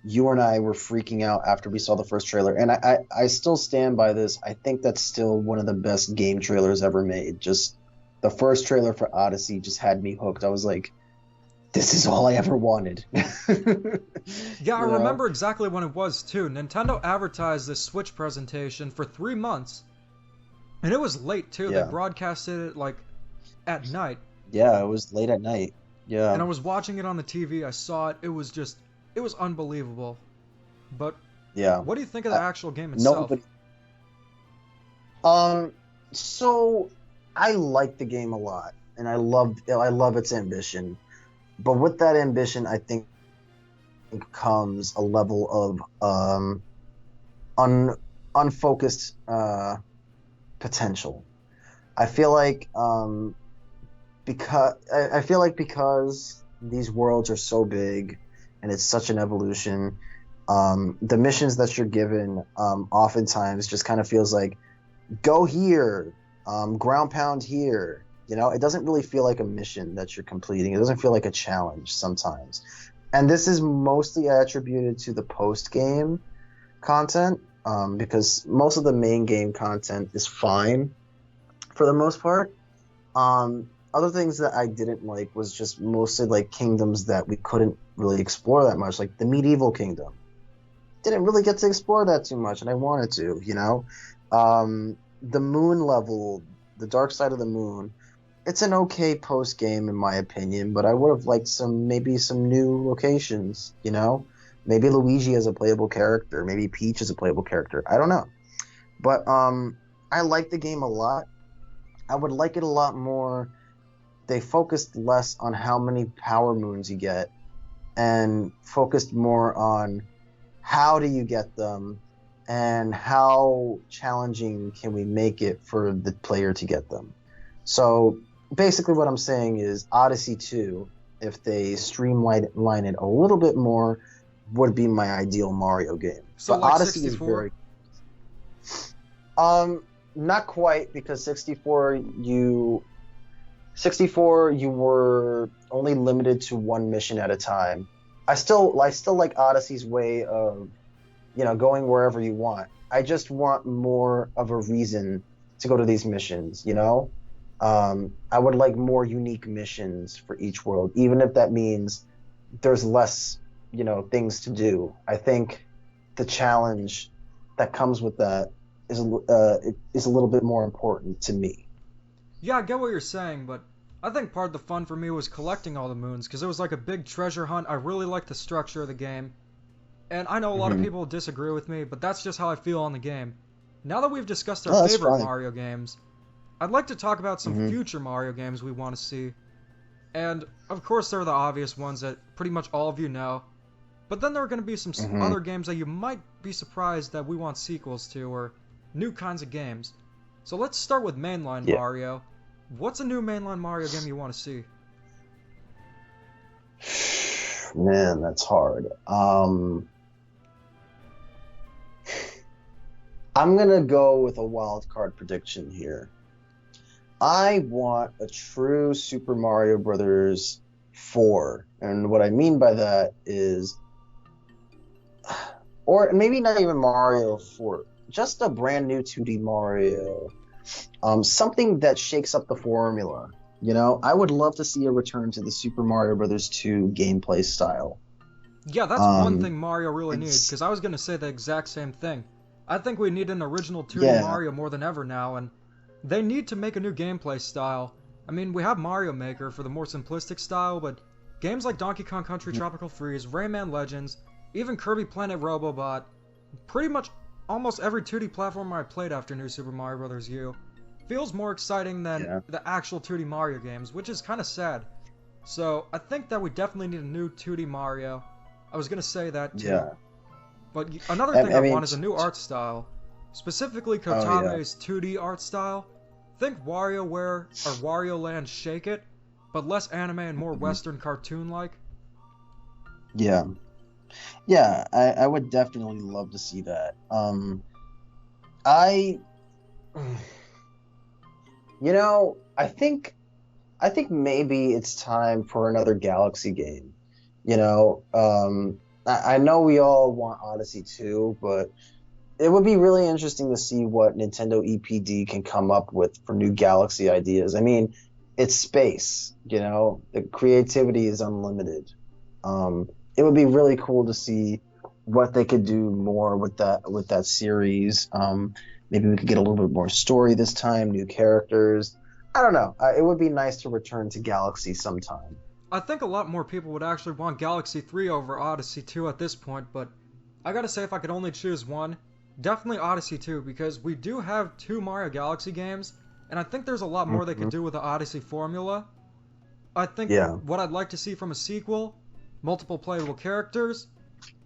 B: you and I were freaking out after we saw the first trailer. And I still stand by this. I think that's still one of the best game trailers ever made. Just the first trailer for Odyssey just had me hooked. I was like, this is all I ever wanted.
A: Yeah, I
B: You know?
A: remember exactly when it was too. Nintendo advertised this Switch presentation for 3 months, and it was late too. They
B: Yeah.
A: broadcasted it like at night,
B: Yeah, it was late at night.
A: and
B: Yeah.
A: I was watching it on the TV. I saw it. It was unbelievable. But
B: Yeah.
A: what do you think of the actual game itself?
B: Nobody. Um, so I like the game a lot, and I love its ambition. But with that ambition, I think comes a level of un unfocused potential. I feel like because these worlds are so big and it's such an evolution, the missions that you're given oftentimes just kind of feels like go here, ground pound here. You know, it doesn't really feel like a mission that you're completing. It doesn't feel like a challenge sometimes. And this is mostly attributed to the post game content, because most of the main game content is fine for the most part. Other things that I didn't like was just mostly like kingdoms that we couldn't really explore that much, like the medieval kingdom. Didn't really get to explore that too much, and I wanted to, you know. The moon level, the dark side of the moon, it's an okay post game in my opinion, but I would have liked maybe some new locations, you know. Maybe Luigi as a playable character, maybe Peach as a playable character. I don't know, but I like the game a lot. I would like it a lot more. They focused less on how many power moons you get and focused more on how do you get them and how challenging can we make it for the player to get them. So basically what I'm saying is Odyssey 2, if they streamline it a little bit more, would be my ideal Mario game.
A: So
B: But
A: like
B: Odyssey is
A: 64?
B: very not quite, because 64 you were only limited to one mission at a time. I still like Odyssey's way of, you know, going wherever you want. I just want more of a reason to go to these missions, you know? I would like more unique missions for each world, even if that means there's less, you know, things to do. I think the challenge that comes with that is a little bit more important to me.
A: Yeah, I get what you're saying, but I think part of the fun for me was collecting all the moons, because it was like a big treasure hunt. I really liked the structure of the game. And I know a lot of people disagree with me, but that's just how I feel on the game. Now that we've discussed our
B: That's
A: favorite
B: fine.
A: Mario games, I'd like to talk about some future Mario games we want to see. And, of course, there are the obvious ones that pretty much all of you know. But then there are going to be some other games that you might be surprised that we want sequels to, or new kinds of games. So let's start with mainline Mario. What's a new mainline Mario game you want to see?
B: Man, that's hard. I'm gonna go with a wild card prediction here. I want a true Super Mario Brothers 4. And what I mean by that is, or maybe not even Mario 4, just a brand new 2D Mario. Something that shakes up the formula. You know, I would love to see a return to the Super Mario Brothers 2 gameplay style.
A: Yeah, that's one thing Mario really needs, because I was going to say the exact same thing. I think we need an original 2D Mario more than ever now, and they need to make a new gameplay style. I mean, we have Mario Maker for the more simplistic style, but games like Donkey Kong Country Tropical Freeze, Rayman Legends, even Kirby Planet Robobot, pretty much almost every 2D platformer I played after New Super Mario Bros. U feels more exciting than the actual 2D Mario games, which is kind of sad. So, I think that we definitely need a new 2D Mario. I was going to say that too. Yeah. But another thing I want is a new art style. Specifically Kotame's 2D art style. Think WarioWare or Wario Land Shake It, but less anime and more Western cartoon-like.
B: Yeah. Yeah, I would definitely love to see that. I think maybe it's time for another Galaxy game. You know, I know we all want Odyssey 2, but it would be really interesting to see what Nintendo EPD can come up with for new Galaxy ideas. I mean, it's space, you know, the creativity is unlimited. It would be really cool to see what they could do more with that series. Maybe we could get a little bit more story this time, new characters. I don't know. It would be nice to return to Galaxy sometime.
A: I think a lot more people would actually want Galaxy 3 over Odyssey 2 at this point, but I gotta say, if I could only choose one, definitely Odyssey 2, because we do have 2 Mario Galaxy games, and I think there's a lot more they could do with the Odyssey formula. I think what I'd like to see from a sequel, multiple playable characters,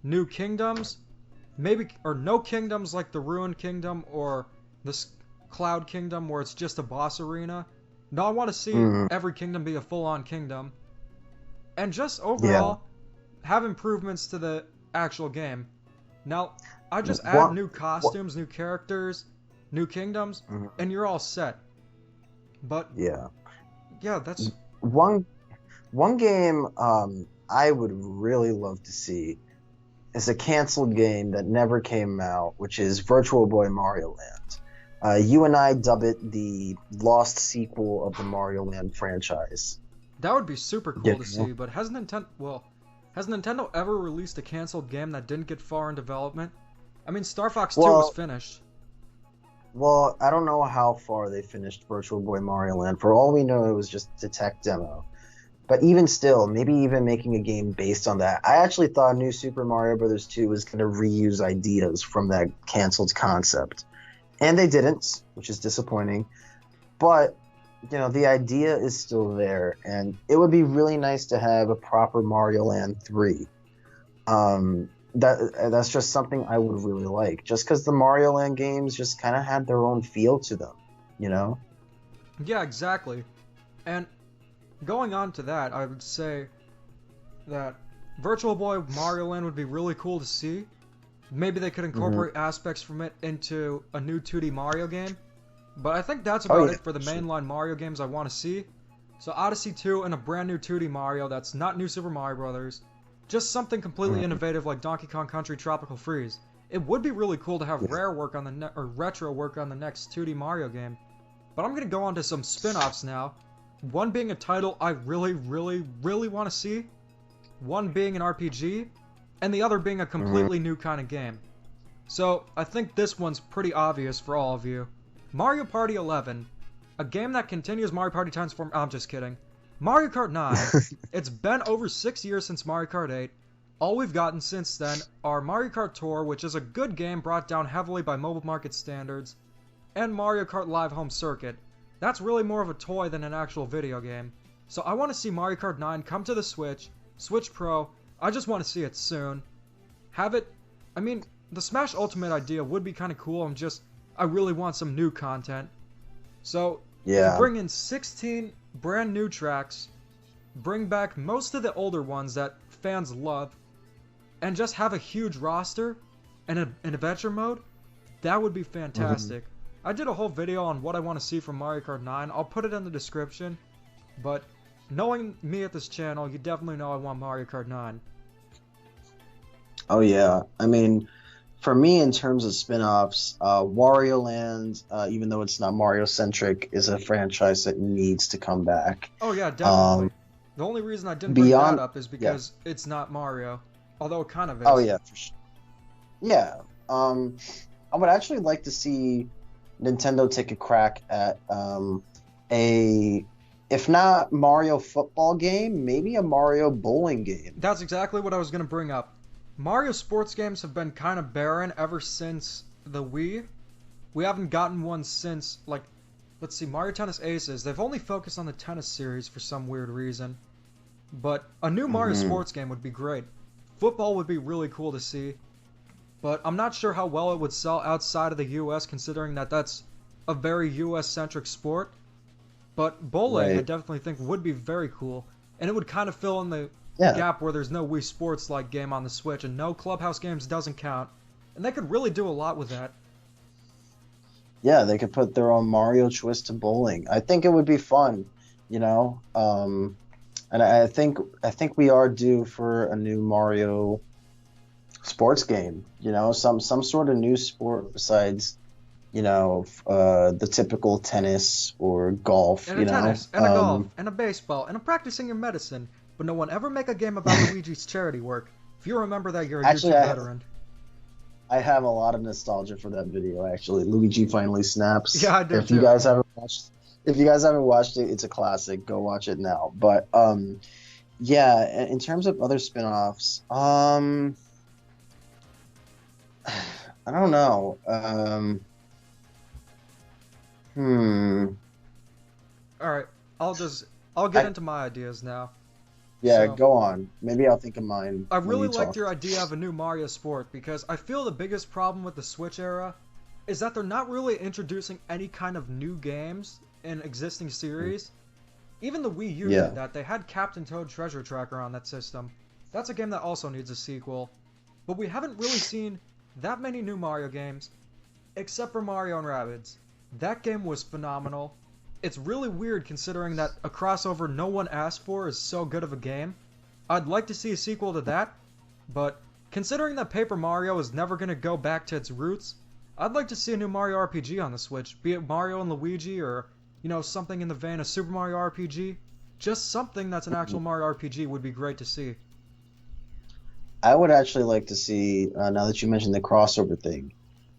A: new kingdoms, maybe, or no kingdoms like the Ruined Kingdom or the Cloud Kingdom where it's just a boss arena. No, I want to see every kingdom be a full-on kingdom. And just overall, have improvements to the actual game. Now, I just add new costumes, new characters, new kingdoms, and you're all set. But yeah, that's
B: one game I would really love to see is a canceled game that never came out, which is Virtual Boy Mario Land. You and I dub it the lost sequel of the Mario Land franchise.
A: That would be super cool to see, but has Nintendo ever released a canceled game that didn't get far in development? I mean, Star Fox 2 was finished.
B: Well, I don't know how far they finished Virtual Boy Mario Land. For all we know, it was just a tech demo. But even still, maybe even making a game based on that. I actually thought New Super Mario Bros. 2 was going to reuse ideas from that canceled concept. And they didn't, which is disappointing. But you know, the idea is still there, and it would be really nice to have a proper Mario Land 3. That's just something I would really like, just because the Mario Land games just kind of had their own feel to them, you know?
A: Yeah, exactly. And going on to that, I would say that Virtual Boy Mario Land would be really cool to see. Maybe they could incorporate aspects from it into a new 2D Mario game. But I think that's about it for the mainline Mario games I want to see. So Odyssey 2 and a brand new 2D Mario that's not New Super Mario Bros. Just something completely innovative like Donkey Kong Country Tropical Freeze. It would be really cool to have retro work on the next 2D Mario game. But I'm going to go on to some spin-offs now. One being a title I really, really, really want to see. One being an RPG. And the other being a completely new kind of game. So I think this one's pretty obvious for all of you. Mario Party 11, a game that continues Mario Party Time's form. I'm just kidding. Mario Kart 9, it's been over 6 years since Mario Kart 8. All we've gotten since then are Mario Kart Tour, which is a good game brought down heavily by mobile market standards, and Mario Kart Live Home Circuit. That's really more of a toy than an actual video game. So I want to see Mario Kart 9 come to the Switch, Switch Pro. I just want to see it soon. Have it... I mean, the Smash Ultimate idea would be kind of cool. I really want some new content. So,
B: Yeah.
A: you bring in 16 brand new tracks, bring back most of the older ones that fans love, and just have a huge roster and an adventure mode. That would be fantastic. I did a whole video on what I want to see from Mario Kart 9. I'll put it in the description. But knowing me at this channel, you definitely know I want Mario Kart 9.
B: Oh yeah. I mean, for me, in terms of spin-offs, Wario Land, even though it's not Mario-centric, is a franchise that needs to come back.
A: Oh yeah, definitely. The only reason I didn't bring that up is because it's not Mario. Although it kind of is.
B: Oh yeah, for sure. Yeah. I would actually like to see Nintendo take a crack at if not Mario football game, maybe a Mario bowling game.
A: That's exactly what I was going to bring up. Mario sports games have been kind of barren ever since the Wii. We haven't gotten one since, like, let's see, Mario Tennis Aces. They've only focused on the tennis series for some weird reason. But a new Mario sports game would be great. Football would be really cool to see. But I'm not sure how well it would sell outside of the US, considering that that's a very US-centric sport. But bowling, I definitely think, would be very cool. And it would kind of fill in the gap where there's no Wii Sports-like game on the Switch, and no Clubhouse games doesn't count. And they could really do a lot with that.
B: Yeah, they could put their own Mario twist to bowling. I think it would be fun, you know? And I think we are due for a new Mario sports game, you know? Some sort of new sport besides... the typical tennis or golf,
A: and a tennis, and a golf, and a baseball, and a practicing your medicine. But no one ever make a game about Luigi's charity work. If you remember that, you're a YouTube veteran.
B: I have a lot of nostalgia for that video, actually. Luigi Finally Snaps.
A: Yeah, I do
B: If you guys haven't watched it, it's a classic. Go watch it now. But, yeah, in terms of other spin-offs, I don't know.
A: Alright, I'll get into my ideas now.
B: Yeah, go on. Maybe I'll think of mine.
A: I really liked your idea of a new Mario sport, because I feel the biggest problem with the Switch era is that they're not really introducing any kind of new games in existing series. Even the Wii U did that. They had Captain Toad Treasure Tracker on that system. That's a game that also needs a sequel. But we haven't really seen that many new Mario games, except for Mario and Rabbids. That game was phenomenal. It's really weird considering that a crossover no one asked for is so good of a game. I'd like to see a sequel to that, but considering that Paper Mario is never going to go back to its roots, I'd like to see a new Mario RPG on the Switch, be it Mario and Luigi or, something in the vein of Super Mario RPG. Just something that's an actual Mario RPG would be great to see.
B: I would actually like to see, now that you mentioned the crossover thing,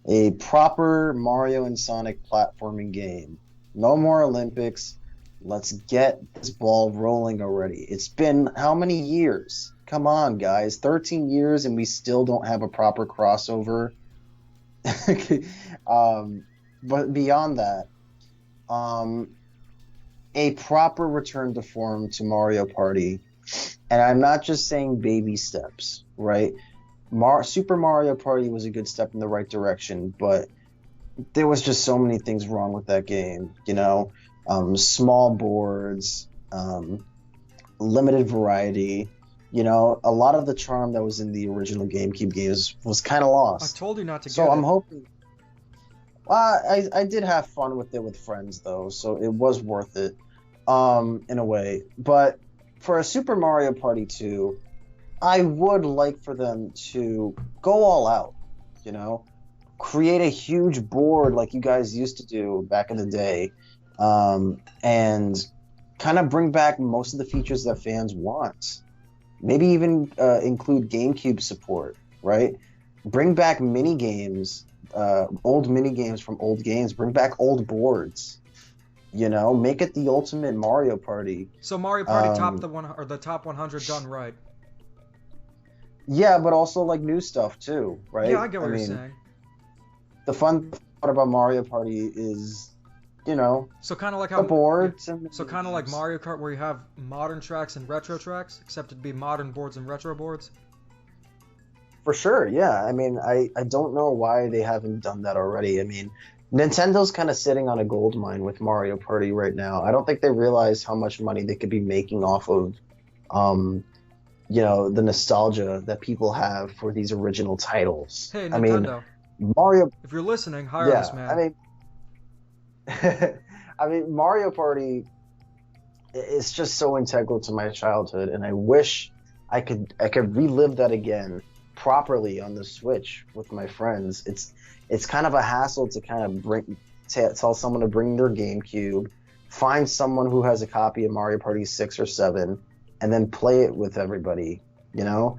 B: a proper Mario and Sonic platforming game. No more Olympics. Let's get this ball rolling already. It's been how many years? Come on, guys. 13 years and we still don't have a proper crossover. But beyond that, a proper return to form to Mario Party. And I'm not just saying baby steps, right? Super Mario Party was a good step in the right direction, but there was just so many things wrong with that game, small boards, limited variety, a lot of the charm that was in the original GameCube games was kind of lost.
A: I told you not to
B: So I'm hoping... Well, I did have fun with it with friends, though, so it was worth it, in a way. But for a Super Mario Party 2, I would like for them to go all out, create a huge board like you guys used to do back in the day, and kind of bring back most of the features that fans want. Maybe even include GameCube support, right? Bring back mini games, old mini games from old games. Bring back old boards. Make it the ultimate Mario Party.
A: So Mario Party top the one or the top 100 done right.
B: Yeah, but also like new stuff too, right?
A: Yeah, I get what
B: I
A: you're
B: mean,
A: saying.
B: the fun part about Mario Party is,
A: So kind of like
B: the
A: how
B: boards and the
A: so kind of like
B: games.
A: Mario Kart where you have modern tracks and retro tracks, except it'd be modern boards and retro boards.
B: For sure, yeah. I mean, I don't know why they haven't done that already. I mean, Nintendo's kind of sitting on a gold mine with Mario Party right now. I don't think they realize how much money they could be making off of, um, the nostalgia that people have for these original titles.
A: Hey,
B: I mean,
A: Nintendo,
B: Mario,
A: if you're listening, hire
B: yeah.
A: this
B: I
A: man.
B: mean, I mean, Mario Party is just so integral to my childhood, and I wish I could relive that again properly on the Switch with my friends. It's kind of a hassle to kind of tell someone to bring their GameCube, find someone who has a copy of Mario Party 6 or 7, and then play it with everybody. You know,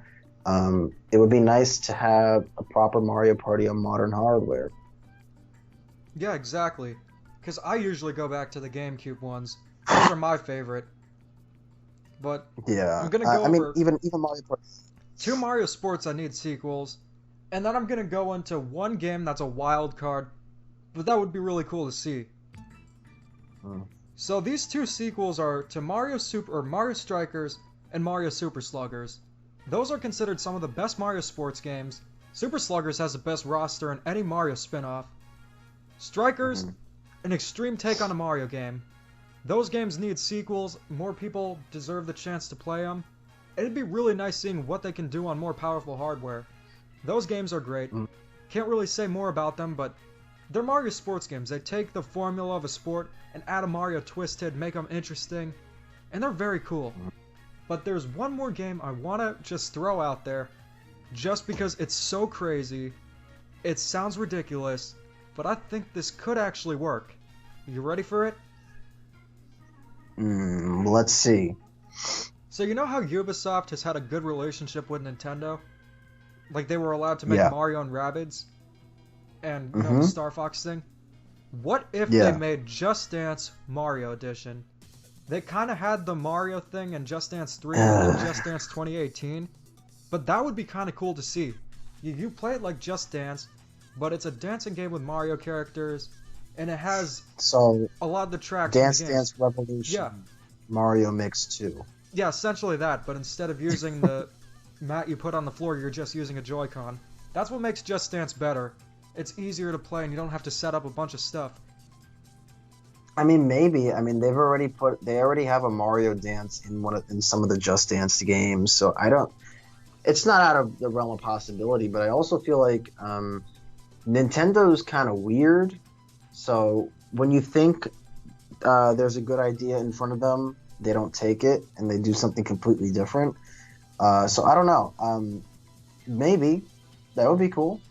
B: it would be nice to have a proper Mario Party on modern hardware.
A: Yeah, exactly. Because I usually go back to the GameCube ones. Those are my favorite. But
B: Yeah,
A: I'm gonna
B: I,
A: go
B: I mean,
A: over
B: even Mario Party.
A: two Mario Sports I need sequels, and then I'm gonna go into one game that's a wild card, but that would be really cool to see.
B: Hmm.
A: So these two sequels are to Mario Super or Mario Strikers and Mario Super Sluggers. Those are considered some of the best Mario sports games. Super Sluggers has the best roster in any Mario spin-off. Strikers,
B: Mhm.
A: an extreme take on a Mario game. Those games need sequels, more people deserve the chance to play them. It'd be really nice seeing what they can do on more powerful hardware. Those games are great.
B: Mm.
A: Can't really say more about them, but they're Mario sports games. They take the formula of a sport and add a Mario twist to it, make them interesting, and they're very cool. But there's one more game I want to just throw out there, just because it's so crazy. It sounds ridiculous, but I think this could actually work. You ready for it?
B: Let's see.
A: So you know how Ubisoft has had a good relationship with Nintendo? Like they were allowed to make
B: Yeah.
A: Mario and Rabbids and the
B: Hmm.
A: Star Fox thing? What if they
B: Yeah.
A: made Just Dance Mario Edition? They kind of had the Mario thing in Just Dance 3 and
B: Ugh.
A: Just Dance 2018, but that would be kind of cool to see. You play it like Just Dance, but it's a dancing game with Mario characters, and it has
B: So,
A: a lot of the tracks from the
B: Dance
A: games.
B: Dance Revolution,
A: Yeah.
B: Mario Mix 2.
A: Yeah, essentially that, but instead of using the mat you put on the floor, you're just using a Joy-Con. That's what makes Just Dance better. It's easier to play and you don't have to set up a bunch of stuff.
B: I mean, maybe. I mean, they already have a Mario Dance in some of the Just Dance games. So I don't. It's not out of the realm of possibility, but I also feel like Nintendo's kind of weird. So when you think there's a good idea in front of them, they don't take it and they do something completely different. So I don't know. Maybe that would be cool.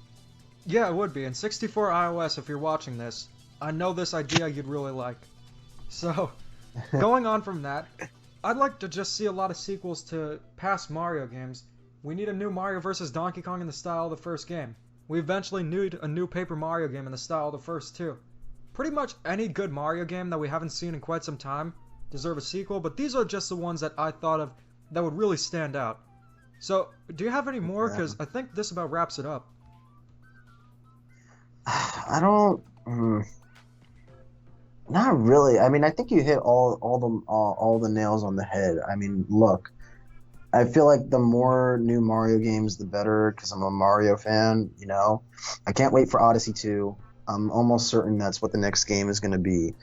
A: Yeah, it would be. In 64 iOS, if you're watching this, I know this idea you'd really like. So, going on from that, I'd like to just see a lot of sequels to past Mario games. We need a new Mario vs. Donkey Kong in the style of the first game. We eventually need a new Paper Mario game in the style of the first two. Pretty much any good Mario game that we haven't seen in quite some time deserve a sequel, but these are just the ones that I thought of that would really stand out. So, do you have any more? Because I think this about wraps it up.
B: I don't. Not really. I mean, I think you hit all the nails on the head. I mean, look, I feel like the more new Mario games, the better, because I'm a Mario fan. I can't wait for Odyssey 2. I'm almost certain that's what the next game is going to be.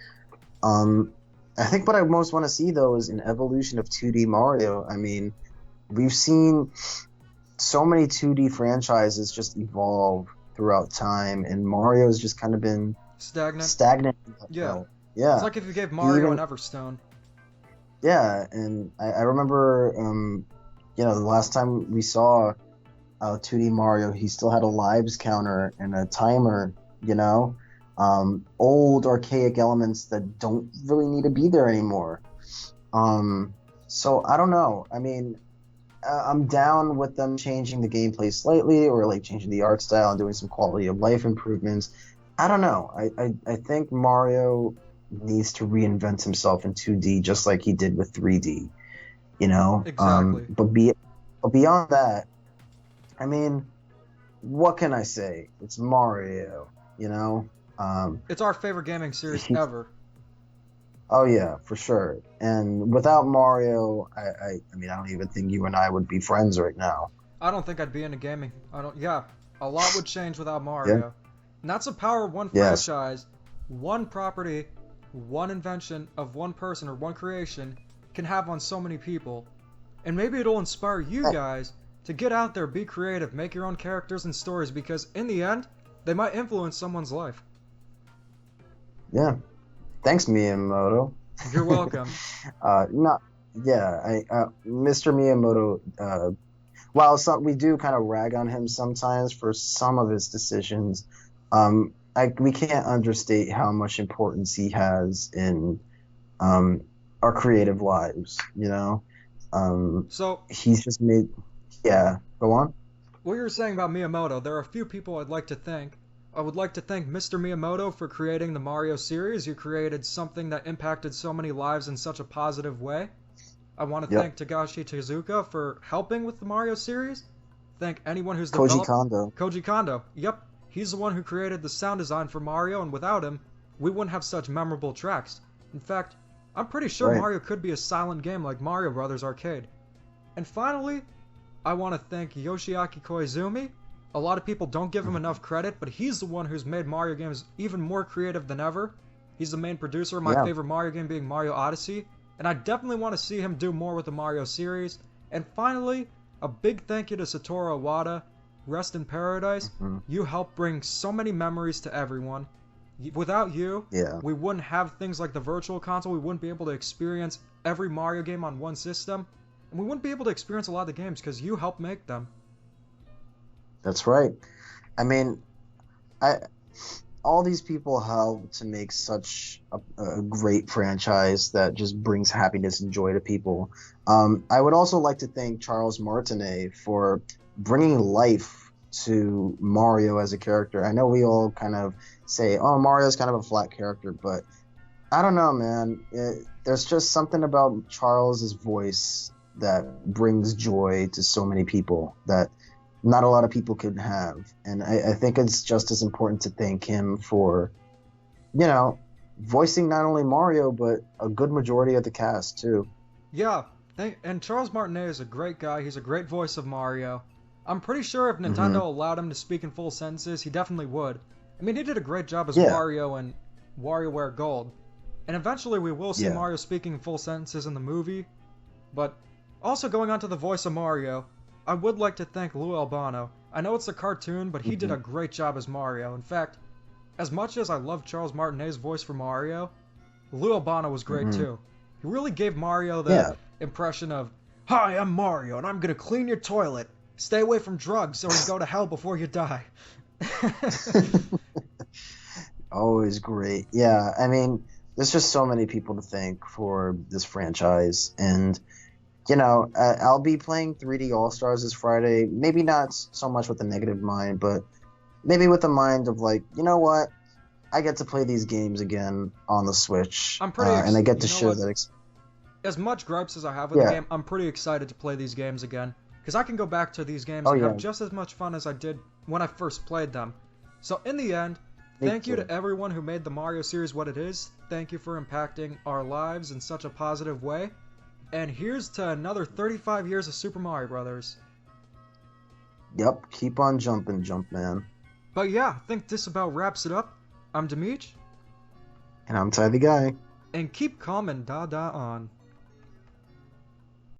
B: I think what I most want to see though is an evolution of 2D Mario. I mean, we've seen so many 2D franchises just evolve throughout time, and Mario's just kind of been stagnant.
A: Yeah.
B: Yeah.
A: It's like if you gave Mario
B: even-
A: an Everstone.
B: Yeah, and I remember, the last time we saw 2D Mario, he still had a lives counter and a timer, old archaic elements that don't really need to be there anymore. So I don't know. I mean, I'm down with them changing the gameplay slightly, or like changing the art style and doing some quality of life improvements. I don't know. I think Mario needs to reinvent himself in 2D just like he did with 3D, you know?
A: Exactly.
B: But beyond that, I mean, what can I say? It's Mario, you know?
A: It's our favorite gaming series
B: He,
A: ever.
B: oh yeah, for sure. And without Mario, I mean, I don't even think you and I would be friends right now.
A: I don't think I'd be into gaming. I don't. Yeah, a lot would change without
B: Yeah.
A: Mario. And that's the power of one
B: Yes.
A: franchise, one property, one invention of one person or one creation can have on so many people. And maybe it'll inspire you guys to get out there, be creative, make your own characters and stories because in the end, they might influence someone's life.
B: Yeah. Thanks, Miyamoto.
A: You're welcome.
B: Not. Yeah. Mr. Miyamoto. While we do kind of rag on him sometimes for some of his decisions, we can't understate how much importance he has in our creative lives. You know,
A: So,
B: he's just made. Yeah, go on.
A: what you were saying about Miyamoto, there are a few people I'd like to thank. I would like to thank Mr. Miyamoto for creating the Mario series. You created something that impacted so many lives in such a positive way. I want to
B: Yep.
A: thank Tagashi Tezuka for helping with the Mario series. Thank anyone who's
B: Koji
A: developed
B: Kondo.
A: Koji Kondo. Yep, he's the one who created the sound design for Mario, and without him, we wouldn't have such memorable tracks. In fact, I'm pretty sure
B: Right.
A: Mario could be a silent game like Mario Brothers Arcade. And finally, I want to thank Yoshiaki Koizumi. A lot of people don't give him enough credit, but he's the one who's made Mario games even more creative than ever. He's the main producer of my
B: Yeah.
A: favorite Mario game being Mario Odyssey, and I definitely want to see him do more with the Mario series. And finally, a big thank you to Satoru Iwata. Rest in paradise.
B: Mhm.
A: You helped bring so many memories to everyone. Without you,
B: Yeah.
A: we wouldn't have things like the Virtual Console. We wouldn't be able to experience every Mario game on one system. And we wouldn't be able to experience a lot of the games because you helped make them.
B: That's right. I mean, I all these people help to make such a great franchise that just brings happiness and joy to people. I would also like to thank Charles Martinet for bringing life to Mario as a character. I know we all kind of say, "Oh, Mario's kind of a flat character," but I don't know, man. There's just something about Charles's voice that brings joy to so many people that not a lot of people can have. And I think it's just as important to thank him for, voicing not only Mario, but a good majority of the cast, too.
A: Yeah, and Charles Martinet is a great guy. He's a great voice of Mario. I'm pretty sure if Nintendo
B: Hmm.
A: allowed him to speak in full sentences, he definitely would. I mean, he did a great job as
B: Yeah.
A: Mario in WarioWare Gold. And eventually we will see
B: Yeah.
A: Mario speaking in full sentences in the movie. But also going on to the voice of Mario, I would like to thank Lou Albano. I know it's a cartoon, but he did a great job as Mario. In fact, as much as I love Charles Martinet's voice for Mario, Lou Albano was great
B: Mhm.
A: too. He really gave Mario the
B: Yeah.
A: impression of, "Hi, I'm Mario, and I'm gonna clean your toilet. Stay away from drugs or you go to hell before you die."
B: Always great. Yeah, I mean, there's just so many people to thank for this franchise. And, I'll be playing 3D All Stars this Friday. Maybe not so much with a negative mind, but maybe with the mind of like, you know what? I get to play these games again on the Switch.
A: I'm pretty
B: and I get to
A: you know
B: share
A: what?
B: that.
A: As much gripes as I have with the
B: Yeah.
A: game, I'm pretty excited to play these games again. Because I can go back to these games
B: Oh,
A: and
B: yeah.
A: have just as much fun as I did when I first played them. So in the end,
B: Me
A: thank you
B: too.
A: to everyone who made the Mario series what it is. Thank you for impacting our lives in such a positive way. And here's to another 35 years of Super Mario Brothers.
B: Yep, keep on jumping, Jumpman.
A: But yeah, I think this about wraps it up. I'm Demeech,
B: And I'm Ty the Guy.
A: and keep calm and da-da on.